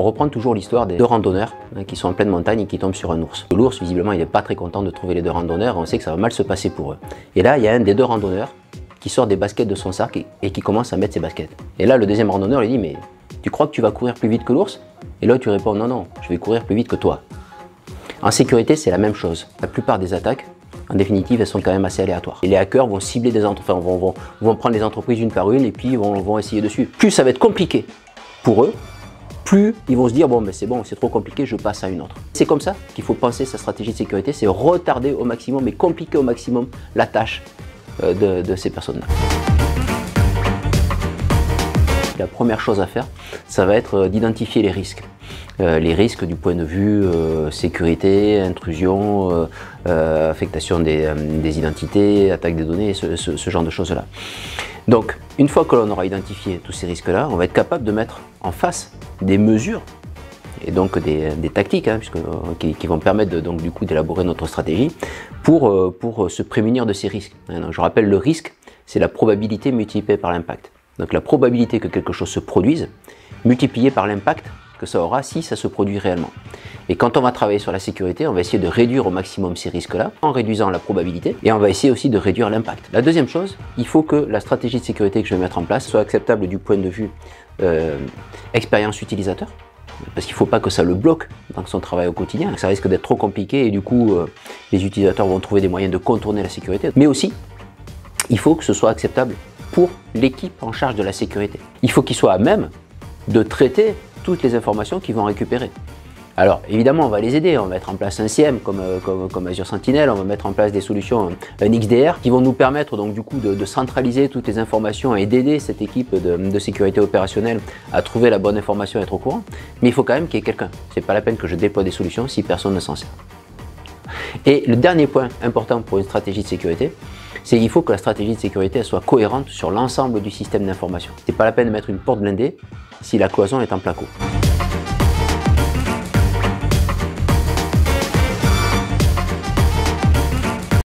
On reprend toujours l'histoire des deux randonneurs qui sont en pleine montagne et qui tombent sur un ours. L'ours, visiblement, il n'est pas très content de trouver les deux randonneurs. On sait que ça va mal se passer pour eux. Et là, il y a un des deux randonneurs qui sort des baskets de son sac et qui commence à mettre ses baskets. Et là, le deuxième randonneur lui dit, mais tu crois que tu vas courir plus vite que l'ours? Et là, tu réponds, non, non, je vais courir plus vite que toi. En sécurité, c'est la même chose. La plupart des attaques, en définitive, elles sont quand même assez aléatoires. Et les hackers vont cibler des entreprises, vont prendre les entreprises une par une et puis vont essayer dessus. Plus ça va être compliqué pour eux, plus ils vont se dire, bon, mais c'est bon, c'est trop compliqué, je passe à une autre. C'est comme ça qu'il faut penser sa stratégie de sécurité, c'est retarder au maximum et compliquer au maximum la tâche de ces personnes-là. La première chose à faire, ça va être d'identifier les risques. Les risques du point de vue sécurité, intrusion, affectation des identités, attaque des données, ce genre de choses-là. Donc, une fois que l'on aura identifié tous ces risques-là, on va être capable de mettre en face des mesures et donc des tactiques qui vont permettre donc, du coup d'élaborer notre stratégie pour se prémunir de ces risques. Donc, je rappelle, le risque, c'est la probabilité multipliée par l'impact. Donc la probabilité que quelque chose se produise multipliée par l'impact que ça aura si ça se produit réellement. Et quand on va travailler sur la sécurité, on va essayer de réduire au maximum ces risques-là en réduisant la probabilité et on va essayer aussi de réduire l'impact. La deuxième chose, il faut que la stratégie de sécurité que je vais mettre en place soit acceptable du point de vue expérience utilisateur, parce qu'il ne faut pas que ça le bloque dans son travail au quotidien, ça risque d'être trop compliqué et du coup les utilisateurs vont trouver des moyens de contourner la sécurité. Mais aussi, il faut que ce soit acceptable pour l'équipe en charge de la sécurité. Il faut qu'il soit à même de traiter toutes les informations qu'ils vont récupérer. Alors évidemment on va les aider, on va mettre en place un SIEM comme Azure Sentinel, on va mettre en place des solutions, un XDR qui vont nous permettre donc du coup de centraliser toutes les informations et d'aider cette équipe de sécurité opérationnelle à trouver la bonne information et être au courant. Mais il faut quand même qu'il y ait quelqu'un. C'est pas la peine que je déploie des solutions si personne ne s'en sert. Et le dernier point important pour une stratégie de sécurité, c'est qu'il faut que la stratégie de sécurité elle soit cohérente sur l'ensemble du système d'information. C'est pas la peine de mettre une porte blindée si la cloison est en placo.